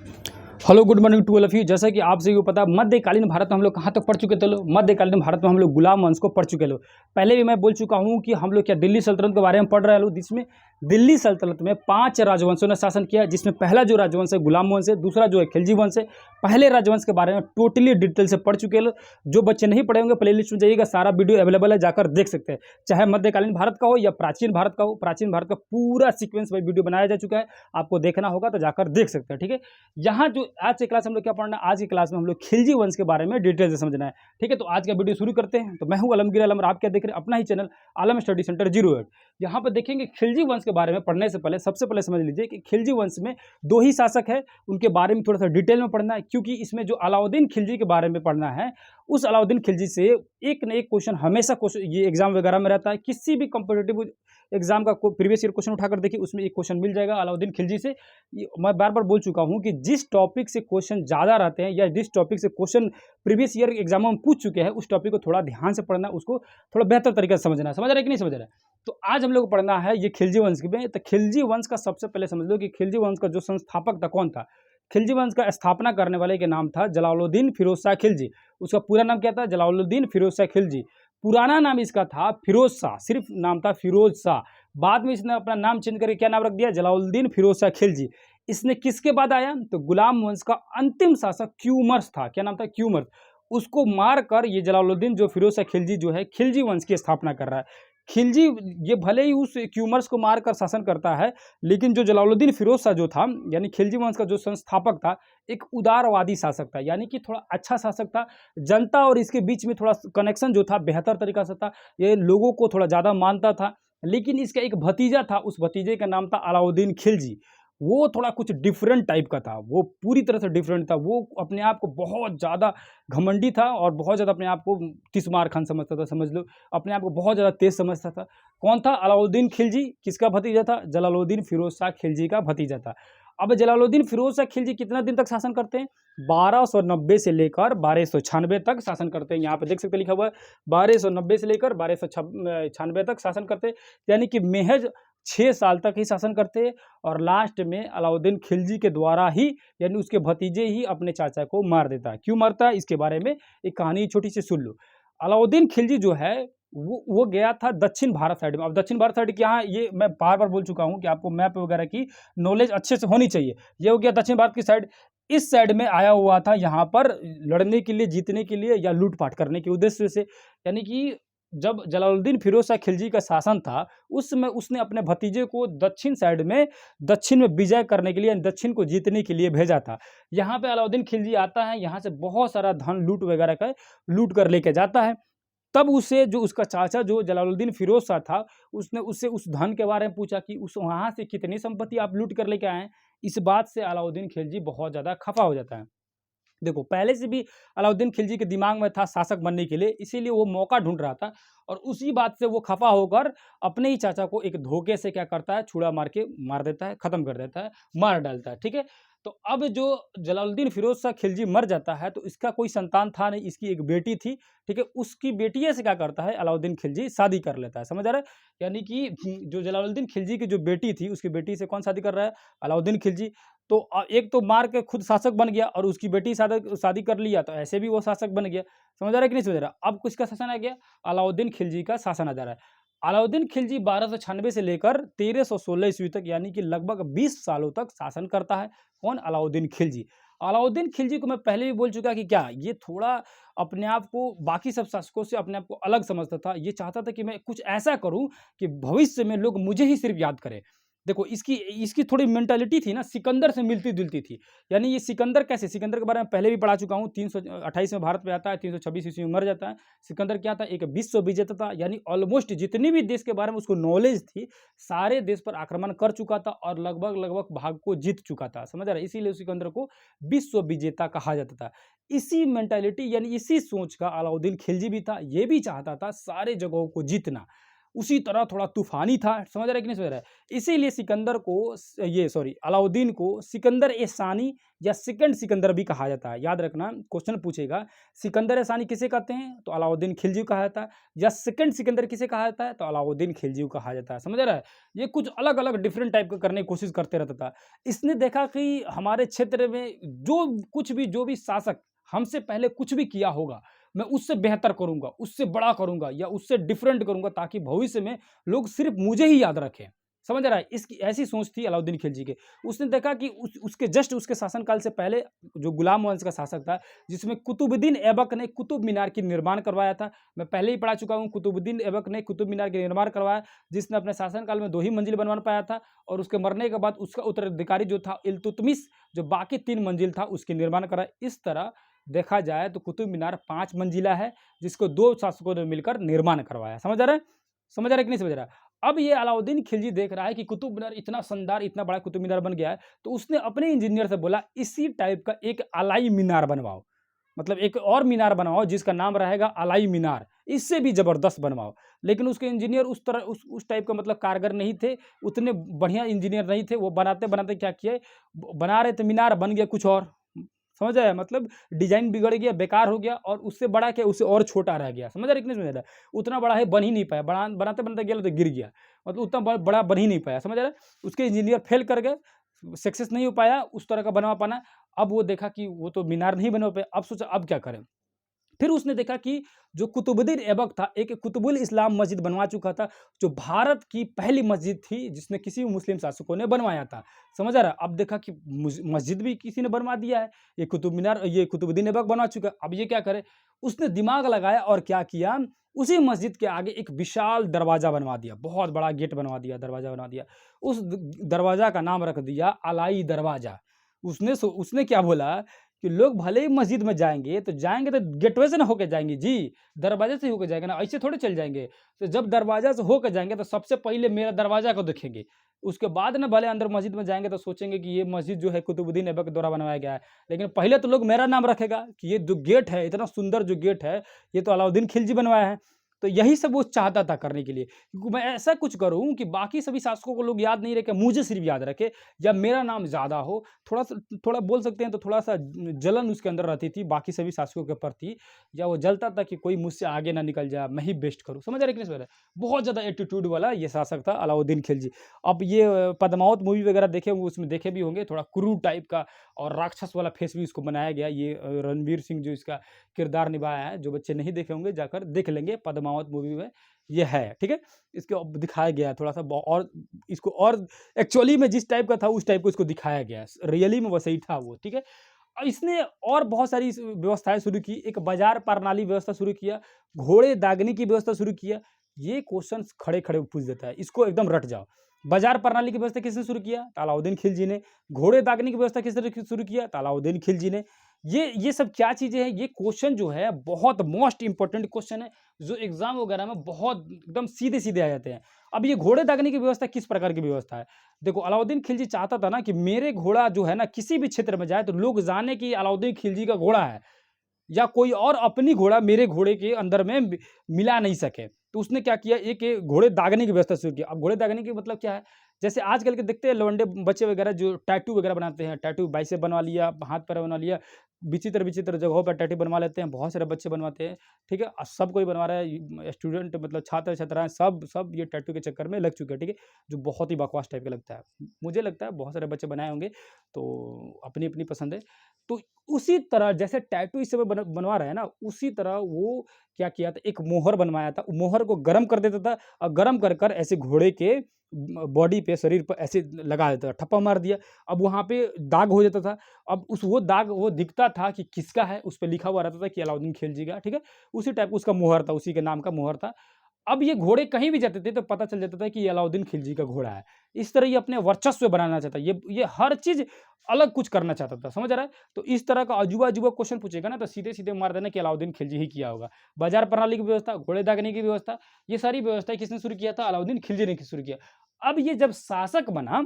Hello good morning to all of you. जैसा कि आप सभी को पता है, मध्यकालीन भारत में हम लोग कहाँ तक पढ़ चुके थे लोग। मध्यकालीन भारत में हम लोग गुलाम वंश को पढ़ चुके लोग। पहले भी मैं बोल चुका हूँ कि हम लोग क्या दिल्ली सल्तनत के बारे में पढ़ रहे हैं लोग, जिसमें दिल्ली सल्तनत में 5 राजवंशों ने शासन किया, जिसमें पहला जो राजवंश है गुलाम वंश है, दूसरा जो है खिलजी वंश है। पहले राजवंश के बारे में टोटली डिटेल से पढ़ चुके लोग। जो बच्चे नहीं पढ़े होंगे प्ले लिस्ट में जाइएगा, सारा वीडियो अवेलेबल है, जाकर देख सकते हैं। चाहे मध्यकालीन भारत का हो या प्राचीन भारत का हो, प्राचीन भारत का पूरा सीक्वेंस में वीडियो बनाया जा चुका है। आपको देखना होगा तो जाकर देख सकते हैं। ठीक है, यहाँ जो आज की क्लास हम लोग क्या पढ़ना है, आज की क्लास में हम लोग खिलजी वंश के बारे में डिटेल से समझना है। ठीक है, तो आज का वीडियो शुरू करते हैं। तो मैं हूं आलमगीर आलम और आप क्या देख रहे हैं, अपना ही चैनल आलम स्टडी सेंटर 08। यहाँ पर देखेंगे खिलजी वंश के बारे में पढ़ने से पहले सबसे पहले समझ लीजिए कि खिलजी वंश में 2 ही शासक है, उनके बारे में थोड़ा सा डिटेल में पढ़ना है, क्योंकि इसमें जो अलाउद्दीन खिलजी के बारे में पढ़ना है, उस अलाउद्दीन खिलजी से एक न एक क्वेश्चन हमेशा क्वेश्चन ये एग्जाम वगैरह में रहता है। किसी भी कॉम्पिटेटिव एग्जाम का प्रीवियस ईयर क्वेश्चन उठाकर देखिए, उसमें एक क्वेश्चन मिल जाएगा अलाउद्दीन खिलजी से। मैं बार बार बोल चुका हूं कि जिस टॉपिक से क्वेश्चन ज़्यादा रहते हैं या जिस टॉपिक से क्वेश्चन प्रीवियस ईयर एग्जामों में पूछ चुके हैं, उस टॉपिक को थोड़ा ध्यान से पढ़ना, उसको थोड़ा बेहतर तरीके से समझना है। समझ रहे हैं कि नहीं समझ रहे हैं? तो आज हम लोग को पढ़ना है ये खिलजी वंश में। तो खिलजी वंश का सबसे पहले समझ लो कि खिलजी वंश का जो संस्थापक था कौन था। खिलजी वंश का स्थापना करने वाले के नाम था जलालुद्दीन फिरोज शाह खिलजी। उसका पूरा नाम क्या था? जलालुद्दीन फिरोज शाह खिलजी। पुराना नाम इसका था फिरोज शाह, सिर्फ नाम था फिरोज शाह। बाद में इसने अपना नाम चेंज करके क्या नाम रख दिया? जलालुद्दीन फिरोज शाह खिलजी। इसने किसके बाद आया? तो गुलाम वंश का अंतिम शासक क्यूमर्स था। क्या नाम था? क्यूमर्स। उसको मारकर ये जलालुद्दीन जो फिरोज शाह खिलजी जो है खिलजी वंश की स्थापना कर रहा है। खिलजी ये भले ही उस क्यूमर्स को मारकर शासन करता है, लेकिन जो जलालुद्दीन फिरोज शाह जो था, यानी खिलजी वंश का जो संस्थापक था, एक उदारवादी शासक था, यानी कि थोड़ा अच्छा शासक था। जनता और इसके बीच में थोड़ा कनेक्शन जो था बेहतर तरीका से था, ये लोगों को थोड़ा ज़्यादा मानता था। लेकिन इसका एक भतीजा था, उस भतीजे का नाम था अलाउद्दीन खिलजी। वो थोड़ा कुछ डिफरेंट टाइप का था, वो पूरी तरह से डिफरेंट था। वो अपने आप को बहुत ज़्यादा घमंडी था और बहुत ज़्यादा अपने आप को तिस्मार खान समझता था, समझ लो। अपने आप को बहुत ज़्यादा तेज समझता था। कौन था? अलाउद्दीन खिलजी। किसका भतीजा था? जलालुद्दीन फिरोज शाह खिलजी का भतीजा था। अब जलालुद्दीन फिरोज शाह खिलजी कितना दिन तक शासन करते हैं? 1290 से लेकर 1296 तक शासन करते हैं। यहाँ पे देख सकते लिखा हुआ है 1290 से लेकर 1296 तक शासन करते हैं, यानी कि महज 6 साल तक ही शासन करते हैं। और लास्ट में अलाउद्दीन खिलजी के द्वारा ही, यानी उसके भतीजे ही अपने चाचा को मार देता है। क्यों मारता है, इसके बारे में एक कहानी छोटी सी सुन लो। अलाउद्दीन खिलजी जो है वो गया था दक्षिण भारत साइड में। अब दक्षिण भारत साइड के यहाँ, ये मैं बार बार बोल चुका हूँ कि आपको मैप वगैरह की नॉलेज अच्छे से होनी चाहिए। ये हो गया दक्षिण भारत की साइड। इस साइड में आया हुआ था यहाँ पर लड़ने के लिए, जीतने के लिए या लूटपाट करने के उद्देश्य से। यानी कि जब जलालुद्दीन फिरोज शाह खिलजी का शासन था, उस समय उसने अपने भतीजे को दक्षिण साइड में, दक्षिण में विजय करने के लिए, दक्षिण को जीतने के लिए भेजा था। यहाँ पे अलाउद्दीन खिलजी आता है, यहाँ से बहुत सारा धन लूट वगैरह का लूट कर लेके जाता है। तब उसे जो उसका चाचा जो जलालुद्दीन फिरोज शाह था, उसने उससे उस धन के बारे में पूछा कि उस वहाँ से कितनी संपत्ति आप लूट कर लेके आए हैं। इस बात से अलाउद्दीन खिलजी बहुत ज़्यादा खफा हो जाता है। देखो, पहले से भी अलाउद्दीन खिलजी के दिमाग में था शासक बनने के लिए, इसीलिए वो मौका ढूंढ रहा था। और उसी बात से वो खफा होकर अपने ही चाचा को एक धोखे से क्या करता है, छुरा मार के मार देता है, खत्म कर देता है, मार डालता है। ठीक है, तो अब जो जलालुद्दीन फिरोज शाह खिलजी मर जाता है, तो इसका कोई संतान था नहीं, इसकी एक बेटी थी। ठीक है, उसकी बेटिया से क्या करता है, अलाउद्दीन खिलजी शादी कर लेता है। समझ आ रहा है? यानी कि जो जलालुद्दीन खिलजी की जो बेटी थी, उसकी बेटी से कौन शादी कर रहा है? अलाउद्दीन खिलजी। तो एक तो मार के खुद शासक बन गया और उसकी बेटी शादी कर लिया, तो ऐसे भी वो शासक बन गया। समझ आ रहा है कि नहीं समझ रहा? अब किसका शासन आ गया? अलाउद्दीन खिलजी का शासन आ जा रहा है। अलाउद्दीन खिलजी 1296 से लेकर 1316 ईस्वी तक, यानी कि लगभग 20 सालों तक शासन करता है। कौन? अलाउद्दीन खिलजी। अलाउद्दीन खिलजी को मैं पहले भी बोल चुका कि क्या ये थोड़ा अपने आप को बाकी सब शासकों से अपने आप को अलग समझता था। ये चाहता था कि मैं कुछ ऐसा करूं कि भविष्य में लोग मुझे ही सिर्फ याद करें। देखो, इसकी इसकी थोड़ी मेंटालिटी थी ना, सिकंदर से मिलती-जुलती थी। यानी ये सिकंदर कैसे, सिकंदर के बारे में पहले भी पढ़ा चुका हूँ। 328 में भारत पे आता है, 326 ईस्वी में मर जाता है। सिकंदर क्या था? एक विश्व विजेता था, यानी ऑलमोस्ट जितने भी देश के बारे में उसको नॉलेज थी, सारे देश पर आक्रमण कर चुका था और लगभग भाग को जीत चुका था। समझ रहे हैं? इसीलिए सिकंदर को विश्व विजेता कहा जाता था। इसी मेंटालिटी यानी इसी सोच का अलाउद्दीन खिलजी भी था। ये भी चाहता था सारे जगहों को जीतना। उसी तरह थोड़ा तूफानी था। समझ रहे कि नहीं समझ रहे? इसीलिए सिकंदर को अलाउद्दीन को सिकंदर ए सानी या सेकंड सिकंदर भी कहा जाता है। याद रखना, क्वेश्चन पूछेगा सिकंदर ए सानी किसे कहते हैं, तो अलाउद्दीन खिलजी को कहा जाता है, या सेकंड सिकंदर किसे कहा जाता है, तो अलाउद्दीन खिलजी को कहा जाता है। समझ रहा है? ये कुछ अलग अलग डिफरेंट टाइप का करने की कोशिश करते रहता था। इसने देखा कि हमारे क्षेत्र में जो भी शासक हमसे पहले कुछ भी किया होगा, मैं उससे बेहतर करूंगा, उससे बड़ा करूंगा या उससे डिफरेंट करूंगा, ताकि भविष्य में लोग सिर्फ मुझे ही याद रखें। समझ रहा है? इसकी ऐसी सोच थी अलाउद्दीन खिलजी के। उसने देखा कि उसके शासनकाल से पहले जो गुलाम वंश का शासक था, जिसमें कुतुबुद्दीन ऐबक ने कुतुब मीनार की निर्माण करवाया था। मैं पहले ही पढ़ा चुका हूँ, कुतुबुद्दीन ऐबक ने कुतुब मीनार के निर्माण करवाया, जिसने अपने शासनकाल में 2 ही मंजिल बनवा पाया था, और उसके मरने के बाद उसका उत्तराधिकारी जो था इल्तुतमिश, जो बाकी 3 मंजिल था उसके निर्माण कराया। इस तरह देखा जाए तो कुतुब मीनार 5 मंजिला है, जिसको 2 शासकों ने मिलकर निर्माण करवाया। समझ आ रहा है? समझ आ रहा है कि नहीं समझ रहा है? अब ये अलाउद्दीन खिलजी देख रहा है कि कुतुब मीनार इतना शानदार, इतना बड़ा कुतुब मीनार बन गया है, तो उसने अपने इंजीनियर से बोला इसी टाइप का एक अलाई मीनार बनवाओ, मतलब एक और मीनार बनवाओ जिसका नाम रहेगा अलाई मीनार, इससे भी जबरदस्त बनवाओ। लेकिन उसके इंजीनियर उस टाइप का मतलब कारगर नहीं थे, उतने बढ़िया इंजीनियर नहीं थे। वो बनाते बनाते क्या किए, बना रहे थे मीनार, बन गया कुछ और। समझ आया? मतलब डिजाइन बिगड़ गया, बेकार हो गया, और उससे बड़ा क्या, उससे और छोटा रह गया। समझ रहे कि नहीं समझ रहा? उतना बड़ा है, बन ही नहीं पाया, बनाते बनाते गया तो गिर गया, मतलब उतना बड़ा बन ही नहीं पाया। समझ रहे? उसके इंजीनियर फेल कर गए, सक्सेस नहीं हो पाया उस तरह का बनवा पाना। अब वो देखा कि वो तो मीनार नहीं बनवा पाया, अब सोचा अब क्या करें। फिर उसने देखा कि जो कुतुबुद्दीन ऐबक था, एक कुतुबुल इस्लाम मस्जिद बनवा चुका था, जो भारत की पहली मस्जिद थी जिसने किसी भी मुस्लिम शासकों ने बनवाया था। समझ आ रहा है? अब देखा कि मस्जिद भी किसी ने बनवा दिया है, ये कुतुब मीनार ये कुतुबुद्दीन ऐबक बनवा चुका है, अब ये क्या करे। उसने दिमाग लगाया और क्या किया, उसी मस्जिद के आगे एक विशाल दरवाजा बनवा दिया, बहुत बड़ा गेट बनवा दिया, दरवाजा बनवा दिया। उस दरवाजा का नाम रख दिया अलाई दरवाजा। उसने क्या बोला कि लोग भले ही मस्जिद में जाएंगे तो गेटवे से ना होके जाएंगे जी, दरवाजे से होके जाएंगे ना, ऐसे थोड़े चल जाएंगे। तो जब दरवाजा से होके जाएंगे तो सबसे पहले मेरा दरवाजा को देखेंगे, उसके बाद ना भले अंदर मस्जिद में जाएंगे तो सोचेंगे कि ये मस्जिद जो है कुतुबुद्दीन ऐबक के द्वारा बनवाया गया है। लेकिन पहले तो लोग मेरा नाम रखेगा कि ये जो गेट है, इतना सुंदर जो गेट है, ये तो अलाउद्दीन खिलजी बनवाया है। तो यही सब वो चाहता था करने के लिए, क्योंकि मैं ऐसा कुछ करूं कि बाकी सभी शासकों को लोग याद नहीं रखे, मुझे सिर्फ याद रखे, या मेरा नाम ज़्यादा हो। थोड़ा बोल सकते हैं तो थोड़ा सा जलन उसके अंदर रहती थी बाकी सभी शासकों के प्रति, या वो जलता था कि कोई मुझसे आगे ना निकल जाए, मैं ही बेस्ट करूँ। समझ रहे कि नहीं समझ रहे? बहुत ज़्यादा एटीट्यूड वाला ये शासक था अलाउद्दीन खिलजी। अब ये पद्मावत मूवी वगैरह देखे होंगे, उसमें देखे भी होंगे, थोड़ा क्रूर टाइप का और राक्षस वाला फेस भी उसको बनाया गया। ये रणवीर सिंह जो इसका किरदार निभाया है, जो बच्चे नहीं देखे होंगे जाकर देख लेंगे, पद्मावत मूवी में ये है, ठीक है। इसको अब दिखाया गया है थोड़ा सा और इसको, और एक्चुअली में जिस टाइप का था उस टाइप को इसको दिखाया गया है, रियली में वैसे ही था वो, ठीक है। अब इसने और बहुत सारी व्यवस्थाएं शुरू की, एक बाजार प्रणाली व्यवस्था शुरू किया, घोड़े दागने की व्यवस्था शुरू किया। ये क्वेश्चन खड़े खड़े पूछ देता है, इसको एकदम रट जाओ। बाजार प्रणाली की व्यवस्था किसने शुरू किया? अलाउद्दीन खिलजी ने। घोड़े दागने की व्यवस्था किसने शुरू किया? अलाउद्दीन खिलजी ने। ये सब क्या चीजें हैं? ये क्वेश्चन जो है बहुत मोस्ट इंपॉर्टेंट क्वेश्चन है, जो एग्जाम वगैरह में बहुत एकदम सीधे सीधे आ जाते हैं। अब ये घोड़े दागने की व्यवस्था किस प्रकार की व्यवस्था है? देखो, अलाउद्दीन खिलजी चाहता था ना कि मेरे घोड़ा जो है ना किसी भी क्षेत्र में जाए तो लोग जाने कि अलाउद्दीन खिलजी का घोड़ा है, या कोई और अपनी घोड़ा मेरे घोड़े के अंदर में मिला नहीं सके। तो उसने क्या किया, एक घोड़े दागने की व्यवस्था शुरू की। अब घोड़े दागने की मतलब क्या है? जैसे आजकल के देखते हैं लौंडे बच्चे वगैरह जो टैटू वगैरह बनाते हैं, टैटू बाइसेप बनवा लिया, हाथ पैर बनवा लिया, विचित्र विचित्र जगहों पर टैटू बनवा लेते हैं, बहुत सारे बच्चे बनवाते हैं, ठीक है। सब कोई बनवा रहा है, स्टूडेंट मतलब छात्र छात्राएं सब ये टैटू के चक्कर में लग चुके हैं, ठीक है, जो बहुत ही बकवास टाइप का लगता है। मुझे लगता है बहुत सारे बच्चे बनाए होंगे, तो अपनी अपनी पसंद है। तो उसी तरह जैसे टैटू इस समय बनवा रहे हैं ना, उसी तरह वो क्या किया था, एक मोहर बनवाया था। मोहर को गर्म कर देता था और गर्म कर कर ऐसे घोड़े के बॉडी पे, शरीर पर ऐसे लगा देता था, ठप्पा मार दिया। अब वहाँ पे दाग हो जाता था। अब वो दाग वो दिखता था कि किसका है, उस पर लिखा हुआ रहता था कि अलाउद्दीन खिलजी का, ठीक है। उसी टाइप उसका मोहर था, उसी के नाम का मोहर था। अब ये घोड़े कहीं भी जाते थे तो पता चल जाता था कि ये अलाउद्दीन खिलजी का घोड़ा है। इस तरह ये अपने वर्चस्व बनाना चाहता है, ये हर चीज़ अलग कुछ करना चाहता था, समझ रहा है? तो इस तरह का अजूबा-अजूबा क्वेश्चन पूछेगा ना तो सीधे-सीधे मार देना कि अलाउद्दीन खिलजी ही किया होगा। बाजार प्रणाली की व्यवस्था, घोड़े दागने की व्यवस्था, ये सारी व्यवस्थाएँ किसने शुरू किया था? अलाउद्दीन खिलजी ने शुरू किया। अब ये जब शासक बना,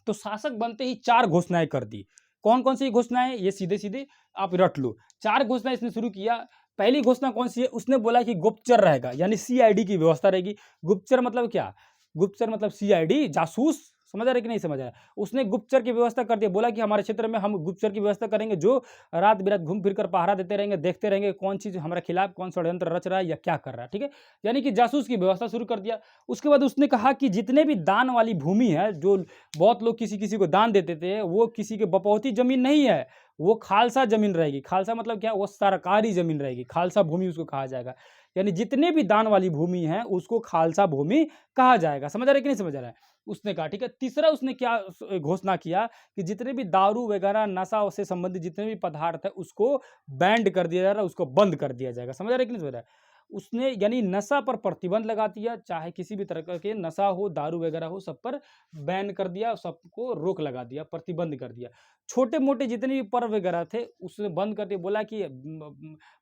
तो शासक बनते ही 4 घोषणाएँ कर दी। कौन-कौन सी घोषणाएँ? ये सीधे-सीधे आप रट लो। 4 घोषणाएँ इसने शुरू किया। पहली घोषणा कौन सी है? उसने बोला कि गुप्तचर रहेगा, यानी सीआईडी की व्यवस्था रहेगी। गुप्तचर मतलब क्या? गुप्तचर मतलब सीआईडी, जासूस। समझ आ रहा है कि नहीं समझ आ रहा है? उसने गुप्तचर की व्यवस्था कर दिया, बोला कि हमारे क्षेत्र में हम गुप्तचर की व्यवस्था करेंगे, जो रात बिरात घूम फिर कर पहरा देते रहेंगे, देखते रहेंगे कौन चीज़ हमारे खिलाफ, कौन षड्यंत्र रच रहा है या क्या कर रहा है, ठीक है? यानी कि जासूस की व्यवस्था शुरू कर दिया। उसके बाद उसने कहा कि जितने भी दान वाली भूमि है, जो बहुत लोग किसी-किसी को दान देते थे, वो किसी के बपौती ज़मीन नहीं है, वो खालसा ज़मीन रहेगी। खालसा मतलब क्या? वो सरकारी ज़मीन रहेगी, खालसा भूमि उसको कहा जाएगा। यानी जितने भी दान वाली भूमि है, उसको खालसा भूमि कहा जाएगा। समझ आ रहा है कि नहीं समझ आ रहा है? उसने कहा, ठीक है। तीसरा उसने क्या घोषणा किया कि जितने भी दारू वगैरह, नशा से संबंधित जितने भी पदार्थ है, उसको बैंड कर दिया जा रहा है, उसको बंद कर दिया जाएगा। समझ आ रहा है कि नहीं समझ रहा है? उसने यानी नशा पर प्रतिबंध लगा दिया, चाहे किसी भी तरह के नशा हो, दारू वगैरह हो, सब पर बैन कर दिया, सबको रोक लगा दिया, प्रतिबंध कर दिया। छोटे-मोटे जितने भी पर्व वगैरह थे, उसने बंद कर दिया, बोला कि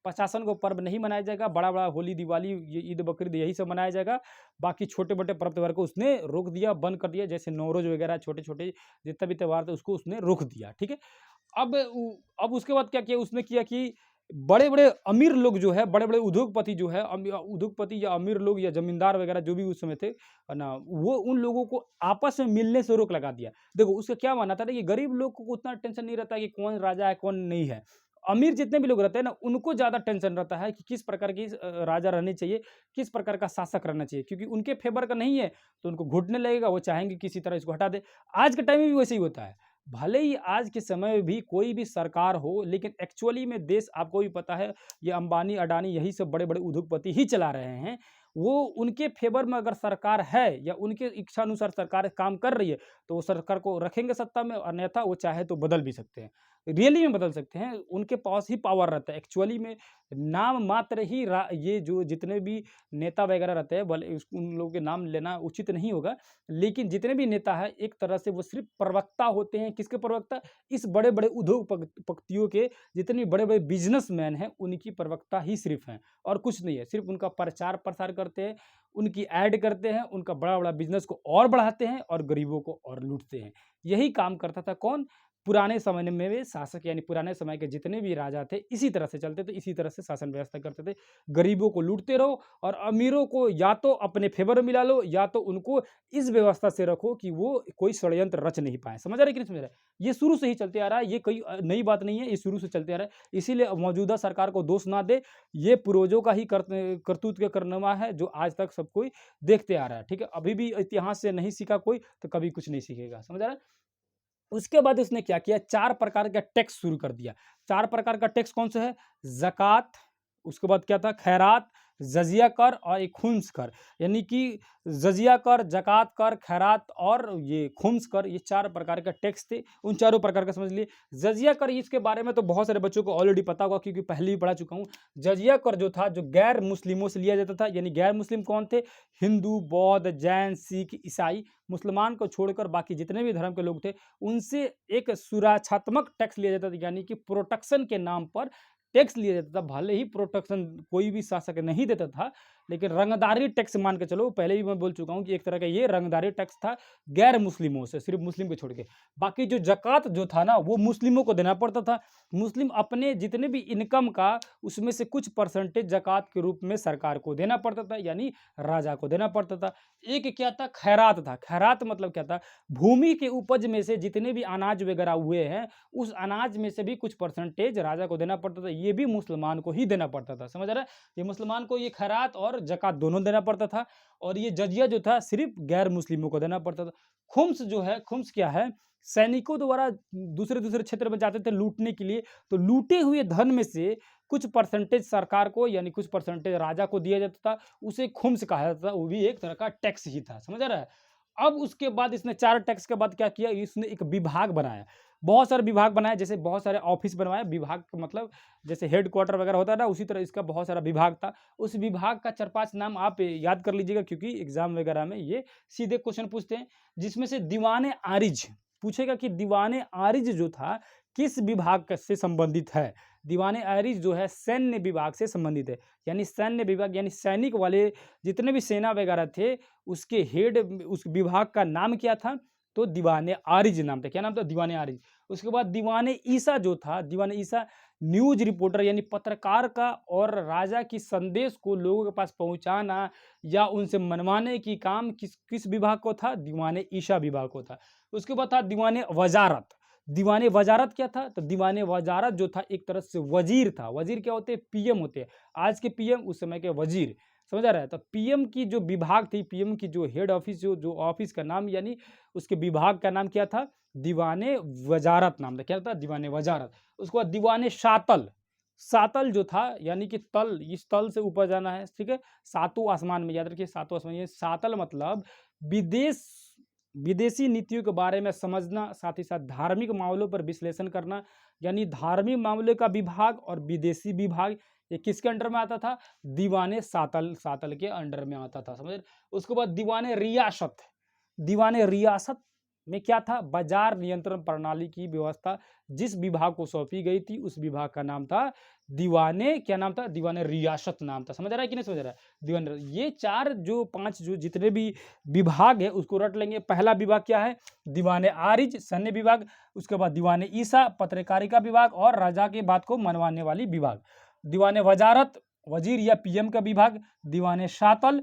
50 को पर्व नहीं मनाया जाएगा, बड़ा-बड़ा होली, दिवाली, ये ईद, बकरीद यही सब मनाया जाएगा। बाकी छोटे-मोटे पर्व त्योहार को उसने रोक दिया, बंद कर दिया, जैसे नवरोज़ वगैरह छोटे-छोटे जितने भी त्योहार थे, उसको उसने रोक दिया, ठीक है? अब उसके बाद क्या किया उसने किया कि बड़े-बड़े अमीर लोग जो है, बड़े-बड़े उद्योगपति जो है, उद्योगपति या अमीर लोग या ज़मींदार वगैरह जो भी उस समय थे, है ना? वो उन लोगों को आपस में मिलने से रोक लगा दिया। देखो, उसका क्या मानना था ना कि गरीब लोग को उतना टेंशन नहीं रहता कि कौन राजा है, कौन नहीं है। अमीर जितने भी लोग रहते हैं ना, उनको ज़्यादा टेंशन रहता है कि किस प्रकार की राजा रहनी चाहिए, किस प्रकार का शासक रहना चाहिए। क्योंकि उनके फ़ेवर का नहीं है, तो उनको घुटने लगेगा, वो चाहेंगे किसी तरह इसको हटा दें। आज के टाइम में भी वैसे ही होता है। भले ही आज के समय में भी कोई भी सरकार हो, लेकिन एक्चुअली में देश आपको भी पता है, ये अंबानी, अडानी यही सब बड़े-बड़े उद्योगपति ही चला रहे हैं। वो उनके फ़ेवर में अगर सरकार है या उनके इच्छानुसार सरकार काम कर रही है, तो वो सरकार को रखेंगे सत्ता में, अन्यथा वो चाहे तो बदल भी सकते हैं। रियली में बदल सकते हैं, उनके पास ही पावर रहता है। एक्चुअली में नाम मात्र ही ये जो जितने भी नेता वगैरह रहते हैं, भले उन लोगों के नाम लेना उचित नहीं होगा, लेकिन जितने भी नेता हैं, एक तरह से वो सिर्फ़ प्रवक्ता होते हैं। किसके प्रवक्ता? इस बड़े-बड़े उद्योगपतियों के, जितने भी बड़े-बड़े बिज़नेसमैन हैं, उनकी प्रवक्ता ही सिर्फ़ हैं और कुछ नहीं है। सिर्फ़ उनका प्रचार-प्रसार करते हैं, उनकी ऐड करते हैं, उनका बड़ा-बड़ा बिज़नेस को और बढ़ाते हैं और गरीबों को और लूटते हैं। यही काम करता था कौन? पुराने समय में वे शासक, यानी पुराने समय के जितने भी राजा थे, इसी तरह से चलते थे, इसी तरह से शासन व्यवस्था करते थे। गरीबों को लूटते रहो और अमीरों को या तो अपने फ़ेवर में मिला लो, या तो उनको इस व्यवस्था से रखो कि वो कोई षड्यंत्र रच नहीं पाएँ। समझ आ रहा है कि नहीं समझ रहा है? ये शुरू से ही चलते आ रहा है, ये कोई नई बात नहीं है, ये शुरू से चलते आ रहा है। इसीलिए मौजूदा सरकार को दोष ना दें, ये पूर्वजों का ही करतूत का कारनामा है, जो आज तक सब कोई देखते आ रहा है, ठीक है? अभी भी इतिहास से नहीं सीखा कोई, तो कभी कुछ नहीं सीखेगा। समझ आ रहा है? उसके बाद उसने क्या किया, 4 प्रकार का टैक्स शुरू कर दिया। 4 प्रकार का टैक्स कौन-सा है? ज़कात, उसके बाद क्या था? खैरात, जज़िया कर और एक खुम्स कर। यानी कि जज़िया कर, ज़कात कर, खैरात और ये खुम्स कर, ये 4 प्रकार का टैक्स थे। उन चारों प्रकार का समझ लिए। जज़िया कर, इसके बारे में तो बहुत सारे बच्चों को ऑलरेडी पता होगा, क्योंकि पहले ही पढ़ा चुका हूँ। जज़िया कर जो था, जो गैर मुस्लिमों से लिया जाता था, यानी गैर मुस्लिम कौन थे? हिंदू, बौद्ध, जैन, सिख, ईसाई। मुसलमान को छोड़कर बाकी जितने भी धर्म के लोग थे, उनसे एक सुरक्षात्मक टैक्स लिया जाता था, यानी कि प्रोटेक्शन के नाम पर टैक्स लिया जाता था। भले ही प्रोटेक्शन कोई भी शासक नहीं देता था, लेकिन रंगदारी टैक्स मान के चलो, पहले भी मैं बोल चुका हूँ कि एक तरह का ये रंगदारी टैक्स था गैर मुस्लिमों से, सिर्फ मुस्लिम को छोड़ के। बाकी जो ज़कात जो था ना, वो मुस्लिमों को देना पड़ता था। मुस्लिम अपने जितने भी इनकम का, उसमें से कुछ परसेंटेज ज़कात के रूप में सरकार को देना पड़ता था, यानी राजा को देना पड़ता था। एक क्या था? खैरात था। खैरात मतलब क्या था? भूमि के उपज में से जितने भी अनाज वगैरह हुए हैं, उस अनाज में से भी कुछ परसेंटेज राजा को देना पड़ता था। ये भी मुसलमान को ही देना पड़ता था। समझ आ रहा है? ये मुसलमान को ये खैरात और ज़कात दोनों देना पड़ता था, और ये जज़िया जो था सिर्फ़ गैर मुस्लिमों को देना पड़ता था। खुम्स जो है, खुम्स क्या है? सैनिकों द्वारा दूसरे-दूसरे क्षेत्र में जाते थे लूटने के लिए, तो लूटे हुए धन में से कुछ परसेंटेज सरकार को, यानी कुछ परसेंटेज राजा को दिया जाता था। उसे खुम्स कहा जाता था, वो भी एक तरह का टैक्स ही था। समझ आ रहा है? अब उसके बाद इसने 4 टैक्स के बाद क्या किया? इसने एक विभाग बनाया। बहुत सारे विभाग बनाए, जैसे बहुत सारे ऑफिस बनवाए। विभाग का मतलब जैसे हेडक्वार्टर वगैरह होता है ना, उसी तरह इसका बहुत सारा विभाग था। उस विभाग का 4-5 नाम आप याद कर लीजिएगा, क्योंकि एग्ज़ाम वगैरह में ये सीधे क्वेश्चन पूछते हैं। जिसमें से दीवान-ए-आरिज पूछेगा कि दीवान-ए-आरिज जो था, किस विभाग से संबंधित है? दीवान-ए-आरिज जो है सैन्य विभाग से संबंधित है। यानी सैन्य विभाग, यानी सैनिक वाले जितने भी सेना वगैरह थे, उसके हेड उस विभाग का नाम क्या था? तो दीवान-ए-आरिज नाम था। क्या नाम था? दीवान-ए-आरिज। उसके बाद दीवाने ईसा जो था, दीवाने ईसा न्यूज़ रिपोर्टर यानी पत्रकार का और राजा की संदेश को लोगों के पास पहुँचाना या उनसे मनवाने की काम किस विभाग को था? दीवाने ईसा विभाग को था। उसके बाद था दीवाने वज़ारत। दीवाने वज़ारत क्या था? तो दीवाने वज़ारत जो था एक तरह से वज़ीर था। वज़ीर क्या होते हैं? पीएम होते हैं। आज के पीएम उस समय के वज़ीर, समझ आ रहा है? तो पीएम की जो विभाग थी, पीएम की जो हेड ऑफिस जो ऑफिस का नाम यानी उसके विभाग का नाम क्या था? दीवाने वज़ारत नाम था। क्या था? दीवाने वज़ारत। उसके बाद दीवाने शातल। सातल जो था यानी कि तल, इस तल से ऊपर जाना है, ठीक है? सातों आसमान में, याद रखिए सातों आसमान, ये सातल मतलब विदेश विदेशी नीतियों के बारे में समझना, साथ ही साथ धार्मिक मामलों पर विश्लेषण करना, यानी धार्मिक मामले का विभाग और विदेशी विभाग ये किसके अंडर में आता था? दीवाने सातल, सातल के अंडर में आता था, समझ रहे? उसके बाद दीवाने रियासत। दीवाने रियासत में क्या था? बाजार नियंत्रण प्रणाली की व्यवस्था जिस विभाग को सौंपी गई थी उस विभाग का नाम था दीवाने, क्या नाम था? दीवाने रियासत नाम था। समझ आ रहा है कि नहीं समझ आ रहा है? दीवान, ये 4 जो 5 जो जितने भी विभाग है उसको रट लेंगे। पहला विभाग क्या है? दीवाने आरिज, सैन्य विभाग। उसके बाद दीवाने ईसा, पत्रकारिता विभाग और राजा की बात को मनवाने वाली विभाग। दीवाने वजारत, वजीर या पीएम का विभाग। दीवाने शातल,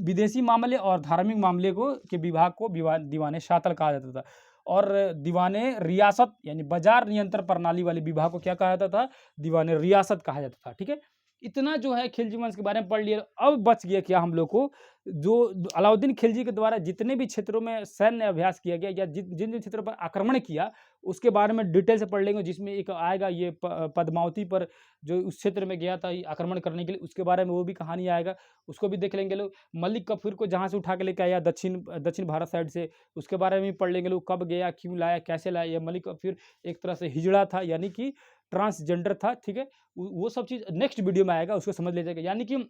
विदेशी मामले और धार्मिक मामले को के विभाग को दीवाने शातल कहा जाता था। और दीवाने रियासत यानी बाजार नियंत्रण प्रणाली वाले विभाग को क्या कहा जाता था? दीवाने रियासत कहा जाता था। ठीक है, इतना जो है खिलजी वंश के बारे में पढ़ लिया। अब बच गया क्या हम लोग को? जो अलाउद्दीन खिलजी के द्वारा जितने भी क्षेत्रों में सैन्य अभ्यास किया गया या जिन जिन क्षेत्रों पर आक्रमण किया उसके बारे में डिटेल से पढ़ लेंगे, जिसमें एक आएगा ये पद्मावती पर जो उस क्षेत्र में गया था आक्रमण करने के लिए, उसके बारे में वो भी कहानी आएगा, उसको भी देख लेंगे लोग। मलिक कफूर को जहाँ से उठा के लेके आया दक्षिण भारत साइड से, उसके बारे में भी पढ़ लेंगे लोग, कब गया, क्यों लाया, कैसे लाया। ये मलिक कफूर एक तरह से हिजड़ा था यानी कि ट्रांसजेंडर था। ठीक है, वो सब चीज़ नेक्स्ट वीडियो में आएगा, उसको समझ लीजिएगा। यानी कि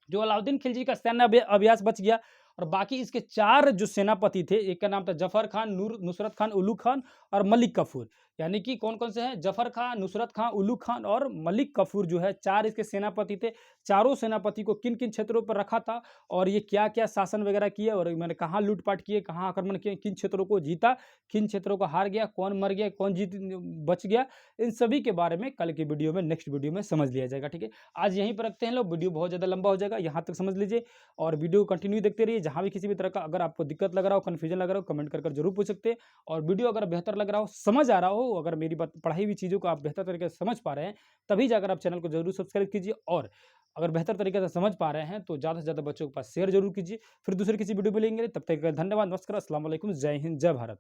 जो अलाउद्दीन खिलजी का सैन्य अभ्यास बच गया और बाकी इसके 4 जो सेनापति थे, एक का नाम था जफर खान, नुसरत खान, उल्लू खान और मलिक कफूर। यानी कि कौन-कौन से हैं? जफर खान, नुसरत खान, उल्लू खान और मलिक कफूर जो है 4 इसके सेनापति थे। चारों सेनापति को किन-किन क्षेत्रों पर रखा था और ये क्या-क्या शासन वगैरह किए और मैंने कहाँ लूटपाट किए, कहाँ आक्रमण किए, किन क्षेत्रों को जीता, किन क्षेत्रों को हार गया, कौन मर गया, कौन बच गया, इन सभी के बारे में कल की वीडियो में, नेक्स्ट वीडियो में समझ लिया जाएगा। ठीक है, आज यहीं पर रखते हैं लोग, वीडियो बहुत ज़्यादा लंबा हो जाएगा, यहाँ तक समझ लीजिए और वीडियो कंटिन्यू देखते रहिए। जहाँ भी किसी भी तरह का अगर आपको दिक्कत लग रहा हो, कन्फ्यूजन लग रहा हो, कमेंट कर जरूर पूछ सकते हैं। और वीडियो अगर बेहतर लग रहा हो, समझ आ रहा हो, अगर मेरी पढ़ाई हुई चीज़ों को आप बेहतर तरीके से समझ पा रहे हैं, तभी जाकर आप चैनल को जरूर सब्सक्राइब कीजिए। और अगर बेहतर तरीके से समझ पा रहे हैं तो ज़्यादा से ज़्यादा बच्चों के पास शेयर जरूर कीजिए। फिर दूसरे किसी वीडियो में मिलेंगे, तब तक धन्यवाद, नमस्कार, अस्सलाम वालेकुम, जय हिंद, जय भारत।